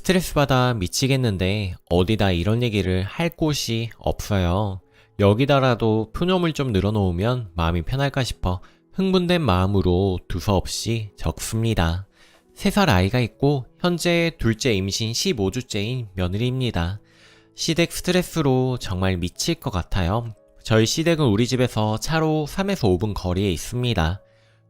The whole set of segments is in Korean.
스트레스 받아 미치겠는데 어디다 이런 얘기를 할 곳이 없어요. 여기다라도 표념을 좀 늘어놓으면 마음이 편할까 싶어 흥분된 마음으로 두서없이 적습니다. 3살 아이가 있고 현재 둘째 임신 15주째인 며느리입니다. 시댁 스트레스로 정말 미칠 것 같아요. 저희 시댁은 우리 집에서 차로 3에서 5분 거리에 있습니다.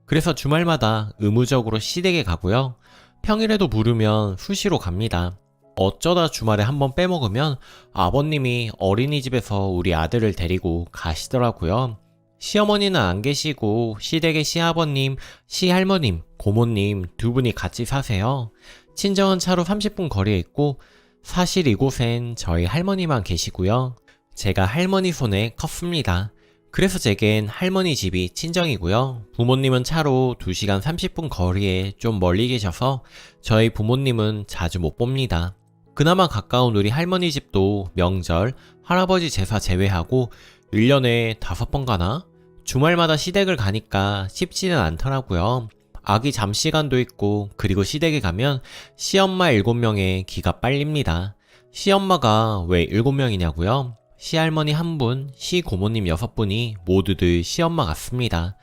그래서 주말마다 의무적으로 시댁에 가고요. 평일에도 부르면 수시로 갑니다. 어쩌다 주말에 한번 빼먹으면 아버님이 어린이집에서 우리 아들을 데리고 가시더라고요. 시어머니는 안 계시고 시댁의 시아버님, 시할머님, 고모님 두 분이 같이 사세요. 친정은 차로 30분 거리에 있고 사실 이곳엔 저희 할머니만 계시고요. 제가 할머니 손에 컸습니다. 그래서 제겐 할머니 집이 친정이고요. 부모님은 차로 2시간 30분 거리에 좀 멀리 계셔서 저희 부모님은 자주 못 봅니다. 그나마 가까운 우리 할머니 집도 명절, 할아버지 제사 제외하고 1년에 5번 가나? 주말마다 시댁을 가니까 쉽지는 않더라고요. 아기 잠시간도 있고 그리고 시댁에 가면 시엄마 7명에 기가 빨립니다. 시엄마가 왜 7명이냐고요? 시할머니 1분, 시고모님 6분이 모두들 시엄마 같습니다.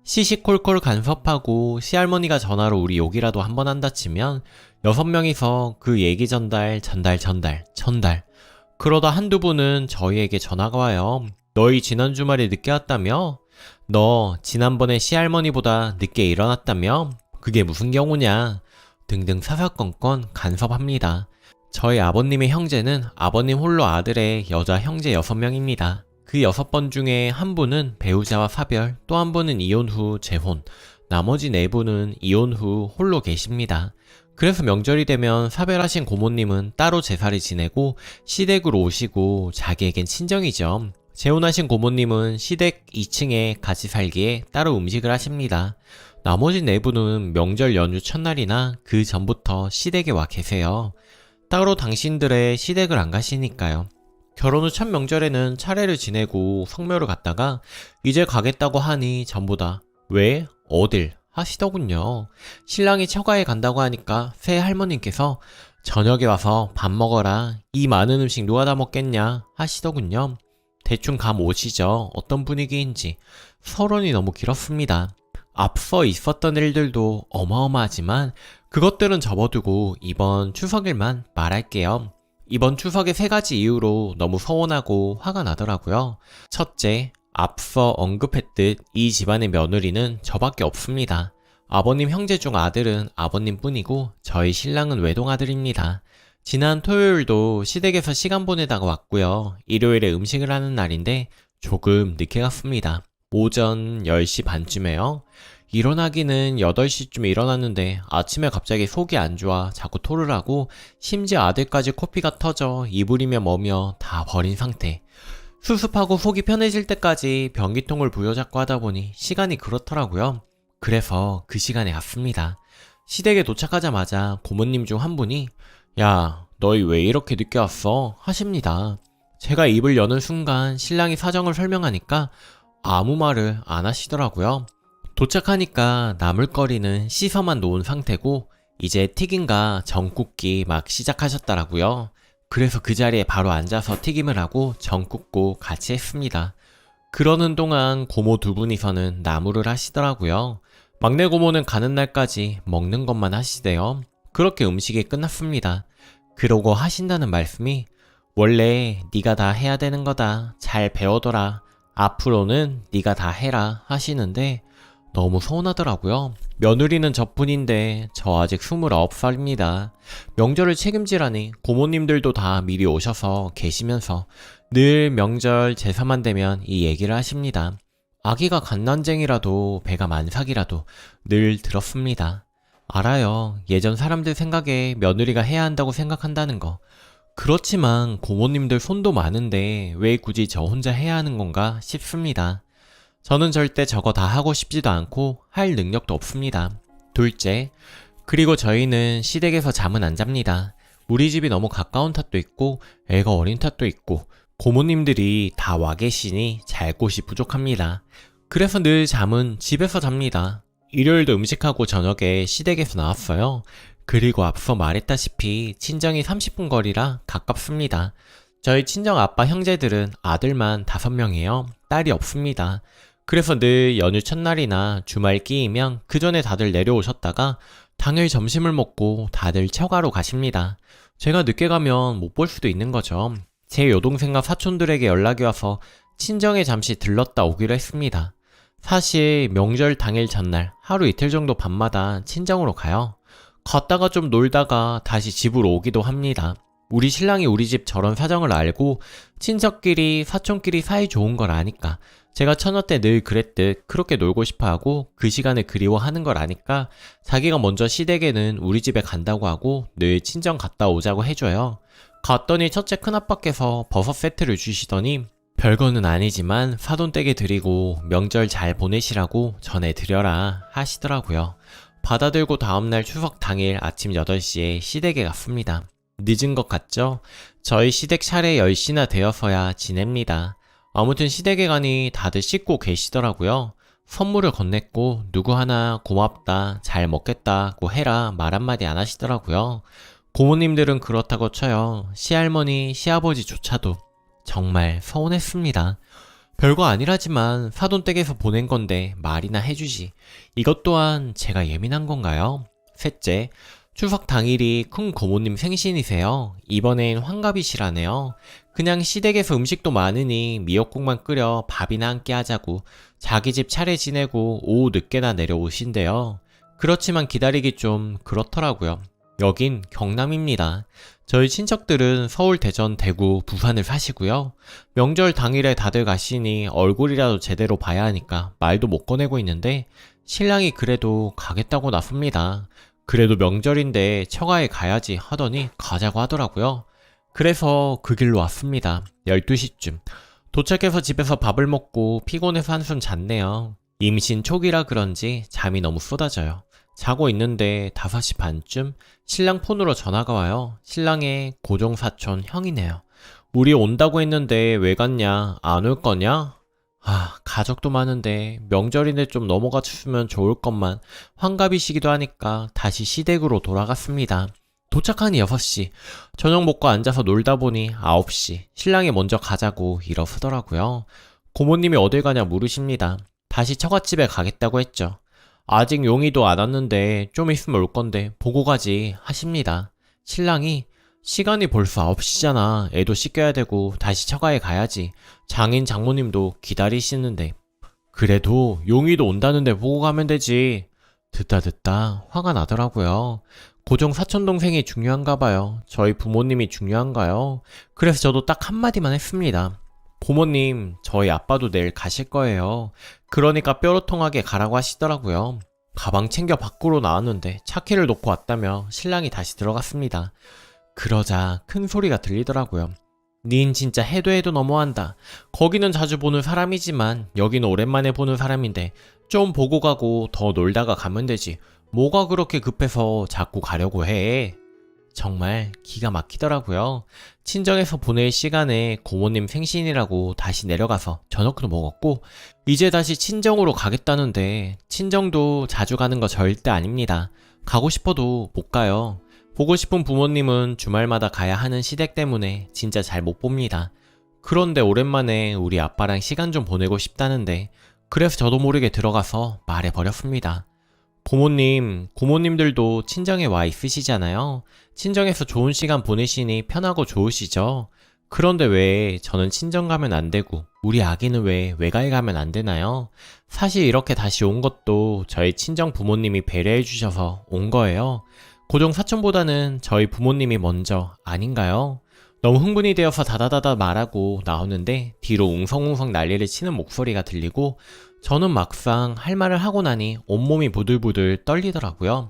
시시콜콜 간섭하고 시할머니가 전화로 우리 욕이라도 한번 한다 치면 6명이서 그 얘기 전달. 그러다 한두 분은 저희에게 전화가 와요. 너희 지난 주말에 늦게 왔다며? 너 지난번에 시할머니보다 늦게 일어났다며? 그게 무슨 경우냐? 등등 사사건건 간섭합니다. 저희 아버님의 형제는 아버님 홀로 아들의 여자 형제 6명입니다. 그 6번 중에 한 분은 배우자와 사별, 또 한 분은 이혼 후 재혼, 나머지 4분은 이혼 후 홀로 계십니다. 그래서 명절이 되면 사별하신 고모님은 따로 제사를 지내고 시댁으로 오시고 자기에겐 친정이죠. 재혼하신 고모님은 시댁 2층에 같이 살기에 따로 음식을 하십니다. 나머지 4분은 명절 연휴 첫날이나 그 전부터 시댁에 와 계세요. 따로 당신들의 시댁을 안 가시니까요. 결혼 후 첫 명절에는 차례를 지내고 성묘를 갔다가 이제 가겠다고 하니 전부 다 왜? 어딜? 하시더군요. 신랑이 처가에 간다고 하니까 새 할머님께서 저녁에 와서 밥 먹어라. 이 많은 음식 누가 다 먹겠냐? 하시더군요. 대충 감 오시죠? 어떤 분위기인지. 서론이 너무 길었습니다. 앞서 있었던 일들도 어마어마하지만 그것들은 접어두고 이번 추석일만 말할게요. 이번 추석에 3가지 이유로 너무 서운하고 화가 나더라고요. 첫째, 앞서 언급했듯 이 집안의 며느리는 저밖에 없습니다. 아버님 형제 중 아들은 아버님 뿐이고 저희 신랑은 외동아들입니다. 지난 토요일도 시댁에서 시간 보내다가 왔고요. 일요일에 음식을 하는 날인데 조금 늦게 갔습니다. 오전 10시 반쯤에요. 일어나기는 8시쯤에 일어났는데 아침에 갑자기 속이 안 좋아 자꾸 토를 하고 심지어 아들까지 코피가 터져 이불이며 뭐며 다 버린 상태. 수습하고 속이 편해질 때까지 변기통을 부여잡고 하다 보니 시간이 그렇더라고요. 그래서 그 시간에 갔습니다. 시댁에 도착하자마자 고모님 중 한 분이 야, 너희 왜 이렇게 늦게 왔어? 하십니다. 제가 입을 여는 순간 신랑이 사정을 설명하니까 아무 말을 안 하시더라고요. 도착하니까 나물거리는 씻어만 놓은 상태고 이제 튀김과 전 굽기 막 시작하셨더라고요. 그래서 그 자리에 바로 앉아서 튀김을 하고 전 굽고 같이 했습니다. 그러는 동안 고모 2분이서는 나물을 하시더라고요. 막내 고모는 가는 날까지 먹는 것만 하시대요. 그렇게 음식이 끝났습니다. 그러고 하신다는 말씀이 원래 네가 다 해야 되는 거다. 잘 배워둬라. 앞으로는 네가 다 해라 하시는데 너무 서운하더라고요. 며느리는 저뿐인데 저 아직 29살입니다. 명절을 책임지라니 고모님들도 다 미리 오셔서 계시면서 늘 명절 제사만 되면 이 얘기를 하십니다. 아기가 갓난쟁이라도 배가 만삭이라도 늘 들었습니다. 알아요. 예전 사람들 생각에 며느리가 해야 한다고 생각한다는 거. 그렇지만 고모님들 손도 많은데 왜 굳이 저 혼자 해야 하는 건가 싶습니다. 저는 절대 저거 다 하고 싶지도 않고 할 능력도 없습니다. 둘째, 그리고 저희는 시댁에서 잠은 안 잡니다. 우리 집이 너무 가까운 탓도 있고 애가 어린 탓도 있고 고모님들이 다 와 계시니 잘 곳이 부족합니다. 그래서 늘 잠은 집에서 잡니다. 일요일도 음식하고 저녁에 시댁에서 나왔어요. 그리고 앞서 말했다시피 친정이 30분 거리라 가깝습니다. 저희 친정 아빠 형제들은 아들만 5명이에요. 딸이 없습니다. 그래서 늘 연휴 첫날이나 주말 끼이면 그 전에 다들 내려오셨다가 당일 점심을 먹고 다들 처가로 가십니다. 제가 늦게 가면 못 볼 수도 있는 거죠. 제 여동생과 사촌들에게 연락이 와서 친정에 잠시 들렀다 오기로 했습니다. 사실 명절 당일 전날 하루 이틀 정도 밤마다 친정으로 가요. 갔다가 좀 놀다가 다시 집으로 오기도 합니다. 우리 신랑이 우리 집 저런 사정을 알고 친척끼리 사촌끼리 사이 좋은 걸 아니까 제가 처녀 때 늘 그랬듯 그렇게 놀고 싶어하고 그 시간을 그리워하는 걸 아니까 자기가 먼저 시댁에는 우리 집에 간다고 하고 늘 친정 갔다 오자고 해줘요. 갔더니 첫째 큰아빠께서 버섯 세트를 주시더니 별거는 아니지만 사돈댁에 드리고 명절 잘 보내시라고 전해드려라 하시더라고요. 받아들고 다음날 추석 당일 아침 8시에 시댁에 갔습니다. 늦은 것 같죠? 저희 시댁 차례 10시나 되어서야 지냅니다. 아무튼 시댁에 가니 다들 씻고 계시더라고요. 선물을 건넸고 누구 하나 고맙다, 잘 먹겠다고 해라 말 한마디 안 하시더라고요. 고모님들은 그렇다고 쳐요. 시할머니, 시아버지조차도 정말 서운했습니다. 별거 아니라지만 사돈댁에서 보낸 건데 말이나 해주지. 이것 또한 제가 예민한 건가요? 셋째, 추석 당일이 큰 고모님 생신이세요. 이번엔 환갑이시라네요. 그냥 시댁에서 음식도 많으니 미역국만 끓여 밥이나 함께 하자고 자기 집 차례 지내고 오후 늦게나 내려오신대요. 그렇지만 기다리기 좀 그렇더라고요. 여긴 경남입니다. 저희 친척들은 서울, 대전, 대구, 부산을 사시고요. 명절 당일에 다들 가시니 얼굴이라도 제대로 봐야 하니까 말도 못 꺼내고 있는데 신랑이 그래도 가겠다고 나섭니다. 그래도 명절인데 처가에 가야지 하더니 가자고 하더라고요. 그래서 그 길로 왔습니다. 12시쯤. 도착해서 집에서 밥을 먹고 피곤해서 한숨 잤네요. 임신 초기라 그런지 잠이 너무 쏟아져요. 자고 있는데 5시 반쯤 신랑 폰으로 전화가 와요. 신랑의 고종사촌 형이네요. 우리 온다고 했는데 왜 갔냐? 안 올 거냐? 가족도 많은데 명절인데 좀 넘어가 주면 좋을 것만 환갑이시기도 하니까 다시 시댁으로 돌아갔습니다. 도착하니 6시. 저녁 먹고 앉아서 놀다 보니 9시. 신랑이 먼저 가자고 일어서더라고요. 고모님이 어딜 가냐 물으십니다. 다시 처갓집에 가겠다고 했죠. 아직 용의도 안 왔는데 좀 있으면 올 건데 보고 가지 하십니다. 신랑이 시간이 벌써 9시잖아. 애도 씻겨야 되고 다시 처가에 가야지. 장인 장모님도 기다리시는데. 그래도 용의도 온다는데 보고 가면 되지. 듣다 화가 나더라고요. 고종 사촌동생이 중요한가 봐요. 저희 부모님이 중요한가요? 그래서 저도 딱 한마디만 했습니다. 부모님, 저희 아빠도 내일 가실 거예요. 그러니까 뾰로통하게 가라고 하시더라고요. 가방 챙겨 밖으로 나왔는데 차키를 놓고 왔다며 신랑이 다시 들어갔습니다. 그러자 큰 소리가 들리더라고요. 닌 진짜 해도 너무한다. 거기는 자주 보는 사람이지만 여기는 오랜만에 보는 사람인데 좀 보고 가고 더 놀다가 가면 되지. 뭐가 그렇게 급해서 자꾸 가려고 해. 정말 기가 막히더라고요. 친정에서 보낼 시간에 고모님 생신이라고 다시 내려가서 저녁도 먹었고 이제 다시 친정으로 가겠다는데 친정도 자주 가는 거 절대 아닙니다. 가고 싶어도 못 가요. 보고 싶은 부모님은 주말마다 가야 하는 시댁 때문에 진짜 잘 못 봅니다. 그런데 오랜만에 우리 아빠랑 시간 좀 보내고 싶다는데 그래서 저도 모르게 들어가서 말해버렸습니다. 부모님, 고모님들도 친정에 와 있으시잖아요. 친정에서 좋은 시간 보내시니 편하고 좋으시죠? 그런데 왜 저는 친정 가면 안 되고 우리 아기는 왜 외가에 가면 안 되나요? 사실 이렇게 다시 온 것도 저희 친정 부모님이 배려해 주셔서 온 거예요. 고종 사촌보다는 저희 부모님이 먼저 아닌가요? 너무 흥분이 되어서 다다다다 말하고 나오는데 뒤로 웅성웅성 난리를 치는 목소리가 들리고 저는 막상 할 말을 하고 나니 온몸이 부들부들 떨리더라고요.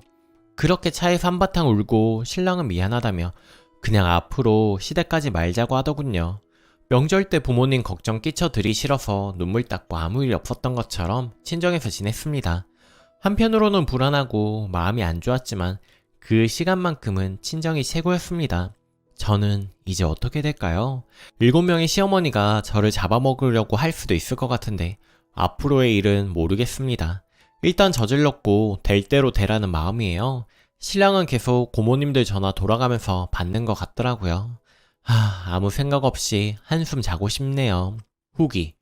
그렇게 차에서 한바탕 울고 신랑은 미안하다며 그냥 앞으로 시댁까지 말자고 하더군요. 명절 때 부모님 걱정 끼쳐드리 싫어서 눈물 닦고 아무 일 없었던 것처럼 친정에서 지냈습니다. 한편으로는 불안하고 마음이 안 좋았지만 그 시간만큼은 친정이 최고였습니다. 저는 이제 어떻게 될까요? 7명의 시어머니가 저를 잡아먹으려고 할 수도 있을 것 같은데 앞으로의 일은 모르겠습니다. 일단 저질렀고 될 대로 되라는 마음이에요. 신랑은 계속 고모님들 전화 돌아가면서 받는 것 같더라고요. 아무 생각 없이 한숨 자고 싶네요. 후기.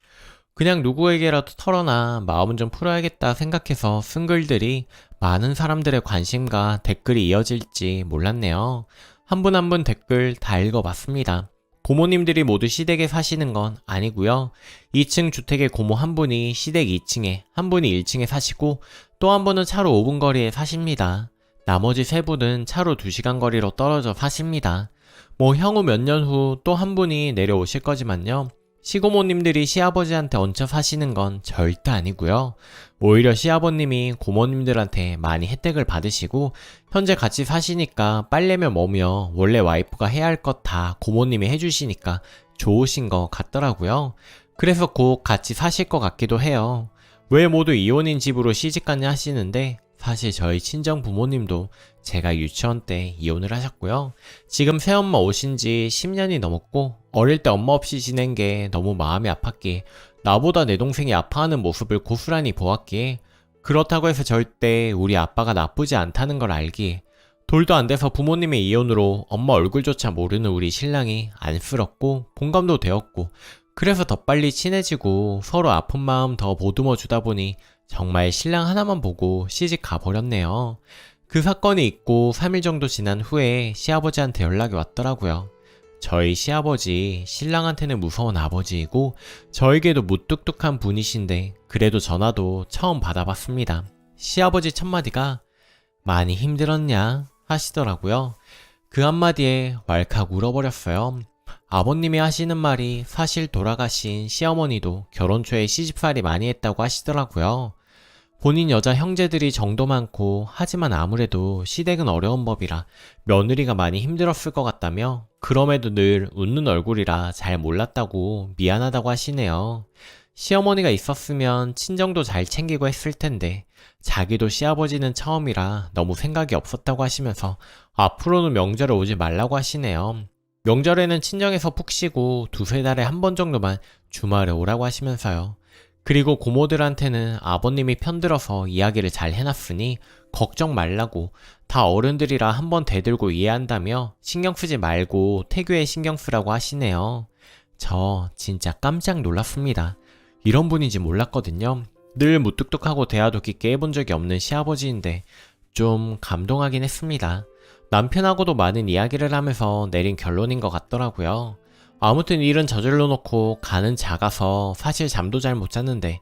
그냥 누구에게라도 털어놔 마음은 좀 풀어야겠다 생각해서 쓴 글들이 많은 사람들의 관심과 댓글이 이어질지 몰랐네요. 한 분 한 분 댓글 다 읽어봤습니다. 고모님들이 모두 시댁에 사시는 건 아니고요. 2층 주택의 고모 한 분이 시댁 2층에, 한 분이 1층에 사시고 또 한 분은 차로 5분 거리에 사십니다. 나머지 세 분은 차로 2시간 거리로 떨어져 사십니다. 뭐 향후 몇 년 후 또 한 분이 내려오실 거지만요. 시고모님들이 시아버지한테 얹혀 사시는 건 절대 아니고요. 오히려 시아버님이 고모님들한테 많이 혜택을 받으시고 현재 같이 사시니까 빨래며 뭐며 원래 와이프가 해야 할 것 다 고모님이 해주시니까 좋으신 것 같더라고요. 그래서 곧 같이 사실 것 같기도 해요. 왜 모두 이혼인 집으로 시집갔냐 하시는데 사실 저희 친정 부모님도 제가 유치원 때 이혼을 하셨고요. 지금 새엄마 오신 지 10년이 넘었고 어릴 때 엄마 없이 지낸 게 너무 마음이 아팠기에 나보다 내 동생이 아파하는 모습을 고스란히 보았기에 그렇다고 해서 절대 우리 아빠가 나쁘지 않다는 걸 알기에 돌도 안 돼서 부모님의 이혼으로 엄마 얼굴조차 모르는 우리 신랑이 안쓰럽고 공감도 되었고 그래서 더 빨리 친해지고 서로 아픈 마음 더 보듬어 주다 보니 정말 신랑 하나만 보고 시집 가버렸네요. 그 사건이 있고 3일 정도 지난 후에 시아버지한테 연락이 왔더라고요. 저희 시아버지 신랑한테는 무서운 아버지이고 저에게도 무뚝뚝한 분이신데 그래도 전화도 처음 받아봤습니다. 시아버지 첫마디가 많이 힘들었냐 하시더라고요. 그 한마디에 왈칵 울어버렸어요. 아버님이 하시는 말이 사실 돌아가신 시어머니도 결혼 초에 시집살이 많이 했다고 하시더라고요. 본인 여자 형제들이 정도 많고 하지만 아무래도 시댁은 어려운 법이라 며느리가 많이 힘들었을 것 같다며 그럼에도 늘 웃는 얼굴이라 잘 몰랐다고 미안하다고 하시네요. 시어머니가 있었으면 친정도 잘 챙기고 했을 텐데 자기도 시아버지는 처음이라 너무 생각이 없었다고 하시면서 앞으로는 명절에 오지 말라고 하시네요. 명절에는 친정에서 푹 쉬고 2-3달에 한 번 정도만 주말에 오라고 하시면서요. 그리고 고모들한테는 아버님이 편들어서 이야기를 잘 해놨으니 걱정 말라고 다 어른들이라 한번 대들고 이해한다며 신경 쓰지 말고 태교에 신경 쓰라고 하시네요. 저 진짜 깜짝 놀랐습니다. 이런 분인지 몰랐거든요. 늘 무뚝뚝하고 대화도 깊게 해본 적이 없는 시아버지인데 좀 감동하긴 했습니다. 남편하고도 많은 이야기를 하면서 내린 결론인 것 같더라고요. 아무튼 일은 저질러 놓고 간은 작아서 사실 잠도 잘 못 잤는데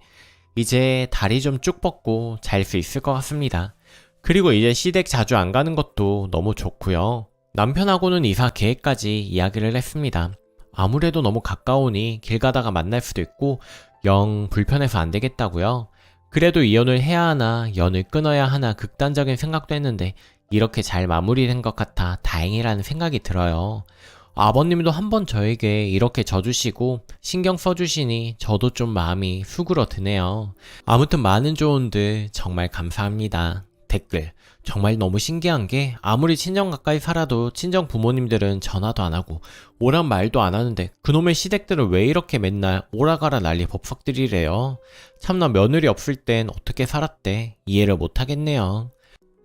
이제 다리 좀 쭉 뻗고 잘 수 있을 것 같습니다. 그리고 이제 시댁 자주 안 가는 것도 너무 좋고요. 남편하고는 이사 계획까지 이야기를 했습니다. 아무래도 너무 가까우니 길 가다가 만날 수도 있고 영 불편해서 안 되겠다고요. 그래도 이혼을 해야 하나 연을 끊어야 하나 극단적인 생각도 했는데 이렇게 잘 마무리된 것 같아 다행이라는 생각이 들어요. 아버님도 한번 저에게 이렇게 져주시고 신경 써주시니 저도 좀 마음이 수그러드네요. 아무튼 많은 조언들 정말 감사합니다. 댓글 정말 너무 신기한 게 아무리 친정 가까이 살아도 친정 부모님들은 전화도 안 하고 오란 말도 안 하는데 그놈의 시댁들은 왜 이렇게 맨날 오라가라 난리 법석들이래요. 참나 며느리 없을 땐 어떻게 살았대 이해를 못하겠네요.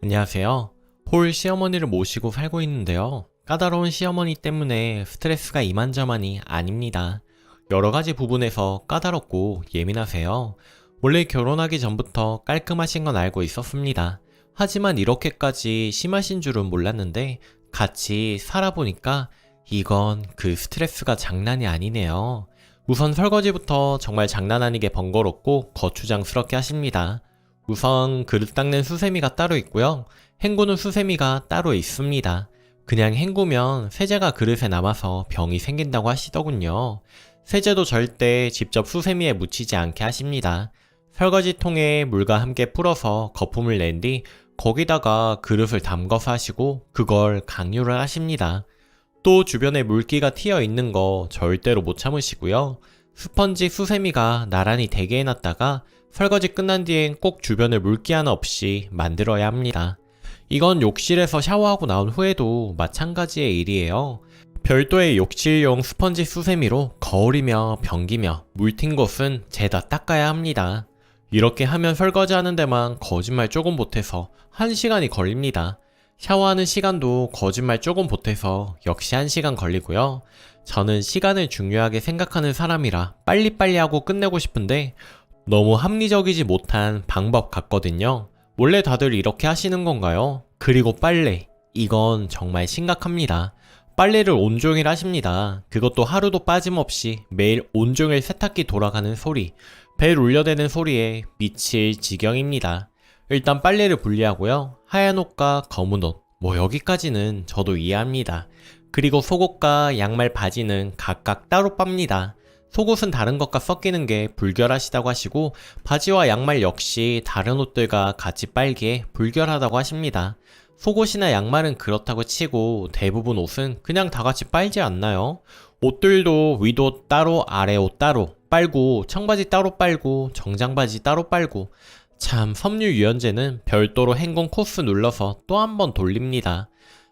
안녕하세요. 홀 시어머니를 모시고 살고 있는데요. 까다로운 시어머니 때문에 스트레스가 이만저만이 아닙니다. 여러가지 부분에서 까다롭고 예민하세요. 원래 결혼하기 전부터 깔끔하신 건 알고 있었습니다. 하지만 이렇게까지 심하신 줄은 몰랐는데 같이 살아보니까 이건 그 스트레스가 장난이 아니네요. 우선 설거지부터 정말 장난 아니게 번거롭고 거추장스럽게 하십니다. 우선 그릇 닦는 수세미가 따로 있고요. 헹구는 수세미가 따로 있습니다. 그냥 헹구면 세제가 그릇에 남아서 병이 생긴다고 하시더군요. 세제도 절대 직접 수세미에 묻히지 않게 하십니다. 설거지통에 물과 함께 풀어서 거품을 낸 뒤 거기다가 그릇을 담궈서 하시고 그걸 강유를 하십니다. 또 주변에 물기가 튀어 있는 거 절대로 못 참으시고요. 스펀지 수세미가 나란히 대게 해놨다가 설거지 끝난 뒤엔 꼭 주변에 물기 하나 없이 만들어야 합니다. 이건 욕실에서 샤워하고 나온 후에도 마찬가지의 일이에요. 별도의 욕실용 스펀지 수세미로 거울이며 변기며 물 튄 곳은 죄다 닦아야 합니다. 이렇게 하면 설거지 하는 데만 거짓말 조금 못해서 1시간이 걸립니다. 샤워하는 시간도 거짓말 조금 보태서 역시 1시간 걸리고요. 저는 시간을 중요하게 생각하는 사람이라 빨리빨리 하고 끝내고 싶은데 너무 합리적이지 못한 방법 같거든요. 원래 다들 이렇게 하시는 건가요? 그리고 빨래. 이건 정말 심각합니다. 빨래를 온종일 하십니다. 그것도 하루도 빠짐없이 매일 온종일 세탁기 돌아가는 소리, 벨 울려대는 소리에 미칠 지경입니다. 일단 빨래를 분리하고요. 하얀 옷과 검은 옷, 여기까지는 저도 이해합니다. 그리고 속옷과 양말, 바지는 각각 따로 빱니다. 속옷은 다른 것과 섞이는 게 불결하시다고 하시고 바지와 양말 역시 다른 옷들과 같이 빨기에 불결하다고 하십니다. 속옷이나 양말은 그렇다고 치고 대부분 옷은 그냥 다 같이 빨지 않나요? 옷들도 위도 따로 아래 옷 따로 빨고 청바지 따로 빨고 정장바지 따로 빨고 참 섬유유연제는 별도로 행공 코스 눌러서 또 한 번 돌립니다.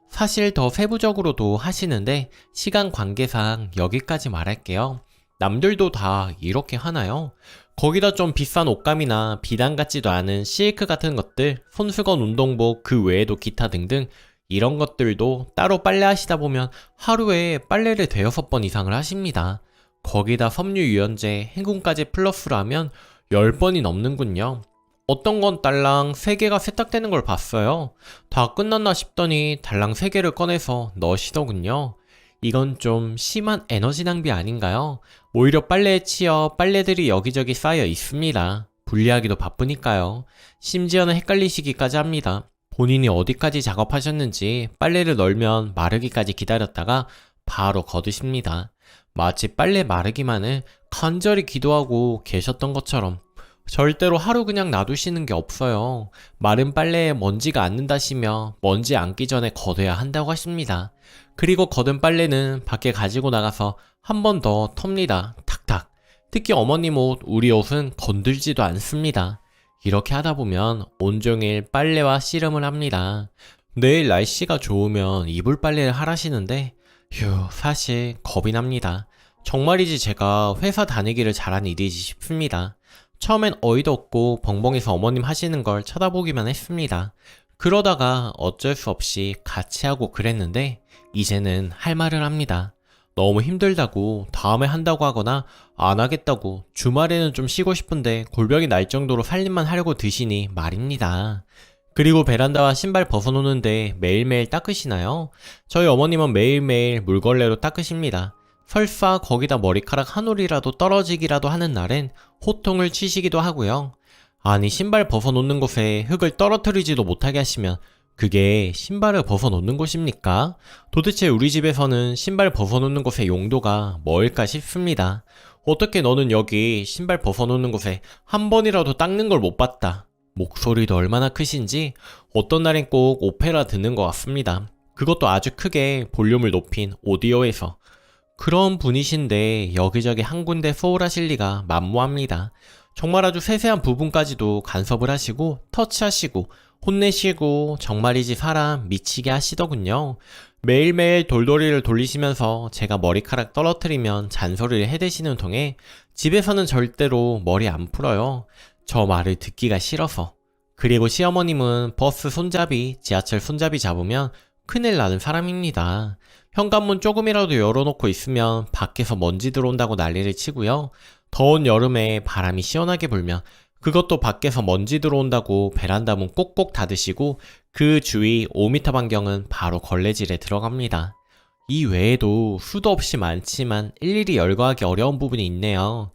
사실 더 세부적으로도 하시는데 시간 관계상 여기까지 말할게요. 남들도 다 이렇게 하나요? 거기다 좀 비싼 옷감이나 비단 같지도 않은 실크 같은 것들, 손수건 운동복 그 외에도 기타 등등 이런 것들도 따로 빨래하시다 보면 하루에 빨래를 대여섯 번 이상을 하십니다. 거기다 섬유유연제, 행군까지 플러스로 하면 10번이 넘는군요. 어떤 건 달랑 3개가 세탁되는 걸 봤어요. 다 끝났나 싶더니 달랑 3개를 꺼내서 넣으시더군요. 이건 좀 심한 에너지 낭비 아닌가요? 오히려 빨래에 치여 빨래들이 여기저기 쌓여 있습니다. 분리하기도 바쁘니까요. 심지어는 헷갈리시기까지 합니다. 본인이 어디까지 작업하셨는지 빨래를 널면 마르기까지 기다렸다가 바로 걷으십니다. 마치 빨래 마르기만을 간절히 기도하고 계셨던 것처럼 절대로 하루 그냥 놔두시는 게 없어요. 마른 빨래에 먼지가 앉는다시며 먼지 앉기 전에 걷어야 한다고 하십니다. 그리고 걷은 빨래는 밖에 가지고 나가서 한 번 더 텁니다. 탁탁. 특히 어머님 옷, 우리 옷은 건들지도 않습니다. 이렇게 하다 보면 온종일 빨래와 씨름을 합니다. 내일 날씨가 좋으면 이불 빨래를 하라시는데 사실 겁이 납니다. 정말이지 제가 회사 다니기를 잘한 일이지 싶습니다. 처음엔 어이도 없고 벙벙해서 어머님 하시는 걸 쳐다보기만 했습니다. 그러다가 어쩔 수 없이 같이 하고 그랬는데 이제는 할 말을 합니다. 너무 힘들다고 다음에 한다고 하거나 안 하겠다고 주말에는 좀 쉬고 싶은데 골병이 날 정도로 살림만 하려고 드시니 말입니다. 그리고 베란다와 신발 벗어놓는데 매일매일 닦으시나요? 저희 어머님은 매일매일 물걸레로 닦으십니다. 설사 거기다 머리카락 한 올이라도 떨어지기라도 하는 날엔 호통을 치시기도 하고요. 아니 신발 벗어놓는 곳에 흙을 떨어뜨리지도 못하게 하시면 그게 신발을 벗어놓는 곳입니까? 도대체 우리 집에서는 신발 벗어놓는 곳의 용도가 뭘까 싶습니다. 어떻게 너는 여기 신발 벗어놓는 곳에 한 번이라도 닦는 걸 못 봤다. 목소리도 얼마나 크신지 어떤 날엔 꼭 오페라 듣는 것 같습니다. 그것도 아주 크게 볼륨을 높인 오디오에서. 그런 분이신데 여기저기 한 군데 소홀하실 리가 만무합니다. 정말 아주 세세한 부분까지도 간섭을 하시고 터치하시고 혼내시고 정말이지 사람 미치게 하시더군요. 매일매일 돌돌이를 돌리시면서 제가 머리카락 떨어뜨리면 잔소리를 해대시는 통에 집에서는 절대로 머리 안 풀어요. 저 말을 듣기가 싫어서. 그리고 시어머님은 버스 손잡이, 지하철 손잡이 잡으면 큰일 나는 사람입니다. 현관문 조금이라도 열어놓고 있으면 밖에서 먼지 들어온다고 난리를 치고요. 더운 여름에 바람이 시원하게 불면 그것도 밖에서 먼지 들어온다고 베란다 문 꼭꼭 닫으시고 그 주위 5m 반경은 바로 걸레질에 들어갑니다. 이 외에도 수도 없이 많지만 일일이 열거하기 어려운 부분이 있네요.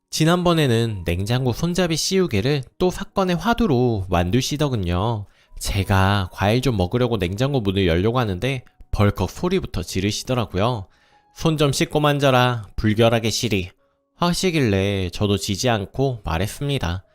지난번에는 냉장고 손잡이 씌우개를 또 사건의 화두로 만드시더군요. 제가 과일 좀 먹으려고 냉장고 문을 열려고 하는데 벌컥 소리부터 지르시더라고요. 손 좀 씻고 만져라, 불결하게 시리 하시길래 저도 지지 않고 말했습니다.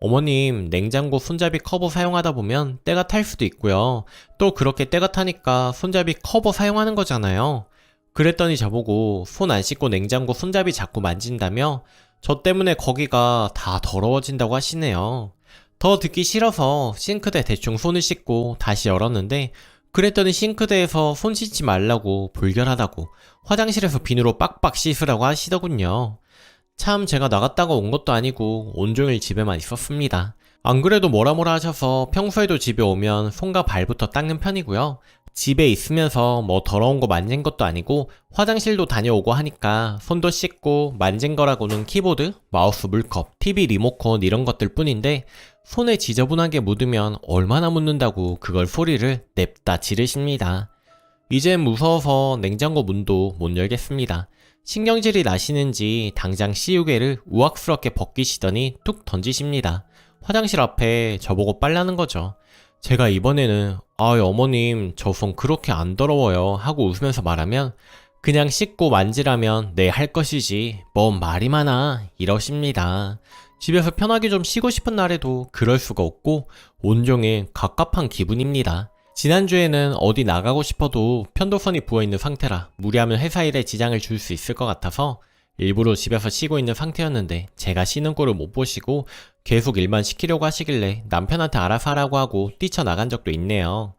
어머님, 냉장고 손잡이 커버 사용하다 보면 때가 탈 수도 있고요. 또 그렇게 때가 타니까 손잡이 커버 사용하는 거잖아요. 그랬더니 저보고 손 안 씻고 냉장고 손잡이 자꾸 만진다며 저 때문에 거기가 다 더러워진다고 하시네요. 더 듣기 싫어서 싱크대 대충 손을 씻고 다시 열었는데 그랬더니 싱크대에서 손 씻지 말라고 불결하다고 화장실에서 비누로 빡빡 씻으라고 하시더군요. 참 제가 나갔다가 온 것도 아니고 온종일 집에만 있었습니다. 안 그래도 뭐라 뭐라 하셔서 평소에도 집에 오면 손과 발부터 닦는 편이고요. 집에 있으면서 뭐 더러운 거 만진 것도 아니고 화장실도 다녀오고 하니까 손도 씻고 만진 거라고는 키보드, 마우스 물컵, TV 리모컨 이런 것들 뿐인데 손에 지저분하게 묻으면 얼마나 묻는다고 그걸 소리를 냅다 지르십니다. 이젠 무서워서 냉장고 문도 못 열겠습니다. 신경질이 나시는지 당장 시우개를 우악스럽게 벗기시더니 툭 던지십니다. 화장실 앞에 저보고 빨라는 거죠. 제가 이번에는 어머님 저 손 그렇게 안 더러워요 하고 웃으면서 말하면 그냥 씻고 만지라면 네 할 것이지 뭔 말이 많아 이러십니다. 집에서 편하게 좀 쉬고 싶은 날에도 그럴 수가 없고 온종일 갑갑한 기분입니다. 지난주에는 어디 나가고 싶어도 편도선이 부어있는 상태라 무리하면 회사 일에 지장을 줄 수 있을 것 같아서 일부러 집에서 쉬고 있는 상태였는데 제가 쉬는 꼴을 못 보시고 계속 일만 시키려고 하시길래 남편한테 알아서 하라고 하고 뛰쳐나간 적도 있네요.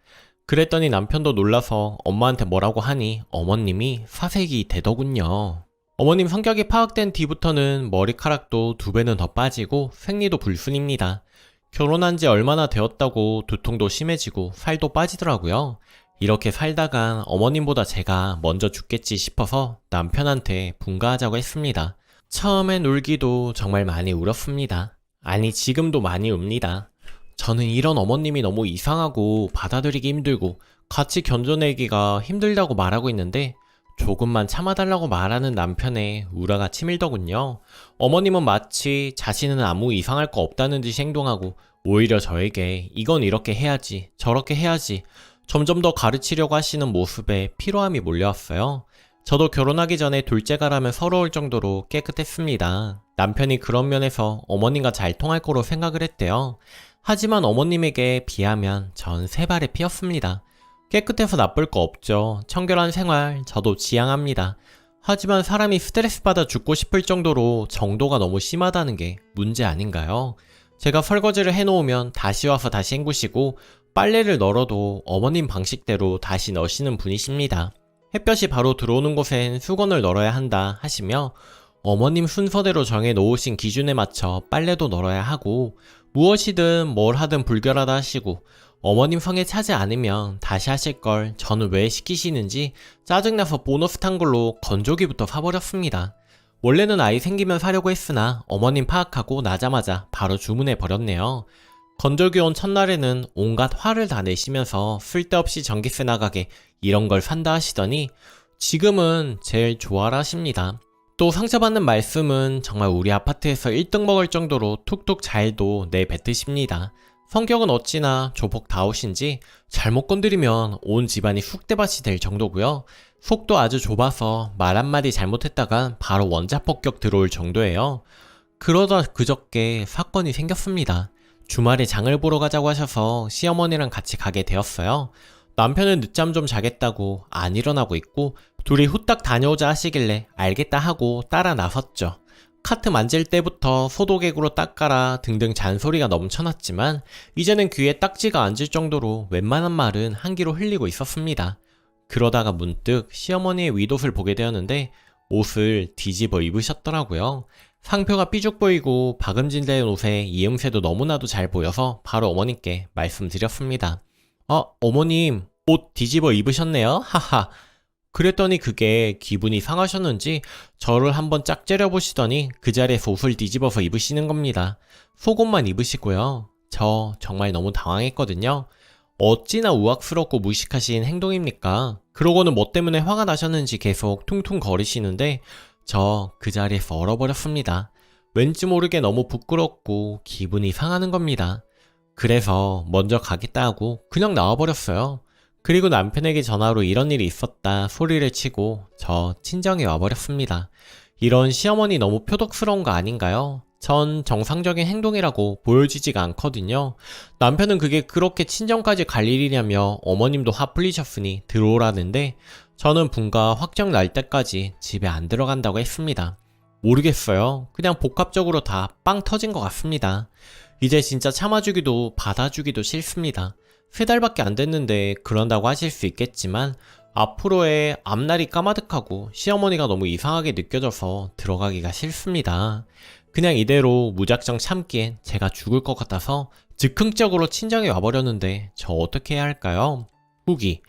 그랬더니 남편도 놀라서 엄마한테 뭐라고 하니 어머님이 사색이 되더군요. 어머님 성격이 파악된 뒤부터는 머리카락도 2배는 더 빠지고 생리도 불순입니다. 결혼한 지 얼마나 되었다고 두통도 심해지고 살도 빠지더라고요. 이렇게 살다간 어머님보다 제가 먼저 죽겠지 싶어서 남편한테 분가하자고 했습니다. 처음엔 울기도 정말 많이 울었습니다. 아니 지금도 많이 웁니다. 저는 이런 어머님이 너무 이상하고 받아들이기 힘들고 같이 견뎌내기가 힘들다고 말하고 있는데 조금만 참아달라고 말하는 남편의 우라가 치밀더군요. 어머님은 마치 자신은 아무 이상할 거 없다는 듯이 행동하고 오히려 저에게 이건 이렇게 해야지 저렇게 해야지 점점 더 가르치려고 하시는 모습에 피로함이 몰려왔어요. 저도 결혼하기 전에 둘째가라면 서러울 정도로 깨끗했습니다. 남편이 그런 면에서 어머님과 잘 통할 거로 생각을 했대요. 하지만 어머님에게 비하면 전 세 발에 피었습니다. 깨끗해서 나쁠 거 없죠. 청결한 생활 저도 지향합니다. 하지만 사람이 스트레스 받아 죽고 싶을 정도로 정도가 너무 심하다는 게 문제 아닌가요? 제가 설거지를 해놓으면 다시 와서 다시 헹구시고 빨래를 널어도 어머님 방식대로 다시 넣으시는 분이십니다. 햇볕이 바로 들어오는 곳엔 수건을 널어야 한다 하시며 어머님 순서대로 정해 놓으신 기준에 맞춰 빨래도 널어야 하고 무엇이든 뭘 하든 불결하다 하시고 어머님 성에 차지 않으면 다시 하실 걸 저는 왜 시키시는지 짜증나서 보너스 탄 걸로 건조기부터 사버렸습니다. 원래는 아이 생기면 사려고 했으나 어머님 파악하고 나자마자 바로 주문해 버렸네요. 건조기 온 첫날에는 온갖 화를 다 내시면서 쓸데없이 전기세 나가게 이런 걸 산다 하시더니 지금은 제일 좋아라 하십니다. 또 상처받는 말씀은 정말 우리 아파트에서 1등 먹을 정도로 툭툭 잘도 내뱉으십니다. 성격은 어찌나 조폭다우신지 잘못 건드리면 온 집안이 쑥대밭이 될 정도고요. 속도 아주 좁아서 말 한마디 잘못했다간 바로 원자폭격 들어올 정도예요. 그러다 그저께 사건이 생겼습니다. 주말에 장을 보러 가자고 하셔서 시어머니랑 같이 가게 되었어요. 남편은 늦잠 좀 자겠다고 안 일어나고 있고 둘이 후딱 다녀오자 하시길래 알겠다 하고 따라 나섰죠. 카트 만질 때부터 소독액으로 닦아라 등등 잔소리가 넘쳐났지만 이제는 귀에 딱지가 앉을 정도로 웬만한 말은 한기로 흘리고 있었습니다. 그러다가 문득 시어머니의 윗옷을 보게 되었는데 옷을 뒤집어 입으셨더라고요. 상표가 삐죽 보이고 박음질된 옷에 이음새도 너무나도 잘 보여서 바로 어머님께 말씀드렸습니다. 어머님 옷 뒤집어 입으셨네요? 하하. 그랬더니 그게 기분이 상하셨는지 저를 한번 짝 째려보시더니 그 자리에서 옷을 뒤집어서 입으시는 겁니다. 속옷만 입으시고요. 저 정말 너무 당황했거든요. 어찌나 우악스럽고 무식하신 행동입니까? 그러고는 뭐 때문에 화가 나셨는지 계속 퉁퉁 거리시는데 저 그 자리에서 얼어버렸습니다. 왠지 모르게 너무 부끄럽고 기분이 상하는 겁니다. 그래서 먼저 가겠다 하고 그냥 나와버렸어요. 그리고 남편에게 전화로 이런 일이 있었다 소리를 치고 저 친정에 와버렸습니다. 이런 시어머니 너무 표독스러운 거 아닌가요? 전 정상적인 행동이라고 보여지지가 않거든요. 남편은 그게 그렇게 친정까지 갈 일이냐며 어머님도 화 풀리셨으니 들어오라는데 저는 분가 확정 날 때까지 집에 안 들어간다고 했습니다. 모르겠어요. 그냥 복합적으로 다 빵 터진 것 같습니다. 이제 진짜 참아주기도 받아주기도 싫습니다. 3달밖에 안 됐는데 그런다고 하실 수 있겠지만 앞으로의 앞날이 까마득하고 시어머니가 너무 이상하게 느껴져서 들어가기가 싫습니다. 그냥 이대로 무작정 참기엔 제가 죽을 것 같아서 즉흥적으로 친정에 와버렸는데 저 어떻게 해야 할까요? 후기.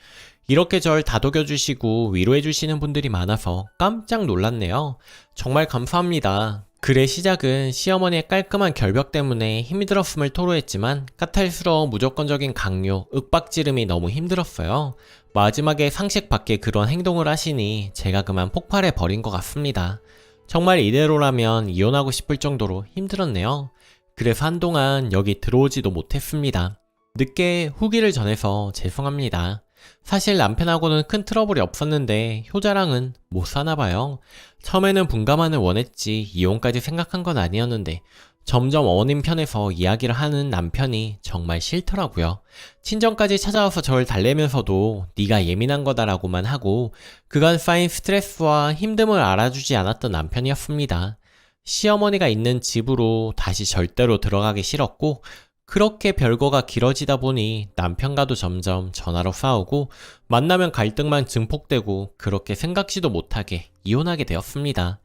이렇게 절 다독여주시고 위로해주시는 분들이 많아서 깜짝 놀랐네요. 정말 감사합니다. 글의 시작은 시어머니의 깔끔한 결벽 때문에 힘들었음을 토로했지만 까탈스러워 무조건적인 강요, 윽박지름이 너무 힘들었어요. 마지막에 상식 밖의 그런 행동을 하시니 제가 그만 폭발해 버린 것 같습니다. 정말 이대로라면 이혼하고 싶을 정도로 힘들었네요. 그래서 한동안 여기 들어오지도 못했습니다. 늦게 후기를 전해서 죄송합니다. 사실 남편하고는 큰 트러블이 없었는데 효자랑은 못 사나봐요. 처음에는 분가만을 원했지 이혼까지 생각한 건 아니었는데 점점 어머님 편에서 이야기를 하는 남편이 정말 싫더라고요. 친정까지 찾아와서 저를 달래면서도 네가 예민한 거다라고만 하고 그간 쌓인 스트레스와 힘듦을 알아주지 않았던 남편이었습니다. 시어머니가 있는 집으로 다시 절대로 들어가기 싫었고 그렇게 별거가 길어지다 보니 남편과도 점점 전화로 싸우고 만나면 갈등만 증폭되고 그렇게 생각지도 못하게 이혼하게 되었습니다.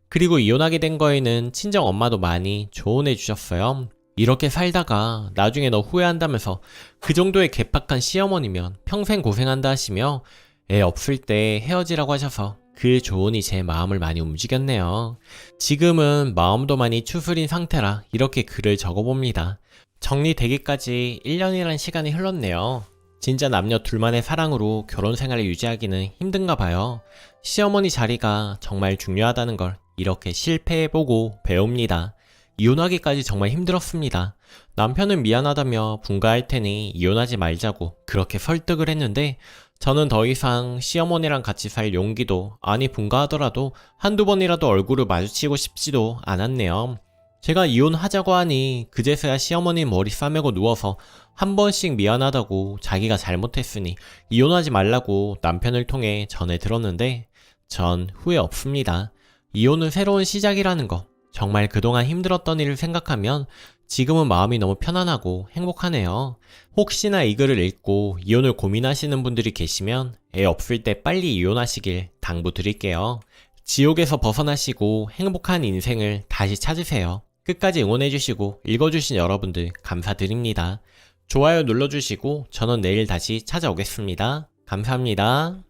그리고 이혼하게 된 거에는 친정 엄마도 많이 조언해 주셨어요. 이렇게 살다가 나중에 너 후회한다면서 그 정도의 괴팍한 시어머니면 평생 고생한다 하시며 애 없을 때 헤어지라고 하셔서 그 조언이 제 마음을 많이 움직였네요. 지금은 마음도 많이 추스린 상태라 이렇게 글을 적어봅니다. 정리되기까지 1년이란 시간이 흘렀네요. 진짜 남녀 둘만의 사랑으로 결혼 생활을 유지하기는 힘든가 봐요. 시어머니 자리가 정말 중요하다는 걸 이렇게 실패해보고 배웁니다. 이혼하기까지 정말 힘들었습니다. 남편은 미안하다며 분가할 테니 이혼하지 말자고 그렇게 설득을 했는데 저는 더 이상 시어머니랑 같이 살 용기도 아니 분가하더라도 한두 번이라도 얼굴을 마주치고 싶지도 않았네요. 제가 이혼하자고 하니 그제서야 시어머니 머리 싸매고 누워서 한 번씩 미안하다고 자기가 잘못했으니 이혼하지 말라고 남편을 통해 전해 들었는데 전 후회 없습니다. 이혼은 새로운 시작이라는 거 정말 그동안 힘들었던 일을 생각하면 지금은 마음이 너무 편안하고 행복하네요. 혹시나 이 글을 읽고 이혼을 고민하시는 분들이 계시면 애 없을 때 빨리 이혼하시길 당부드릴게요. 지옥에서 벗어나시고 행복한 인생을 다시 찾으세요. 끝까지 응원해주시고 읽어주신 여러분들 감사드립니다. 좋아요 눌러주시고 저는 내일 다시 찾아오겠습니다. 감사합니다.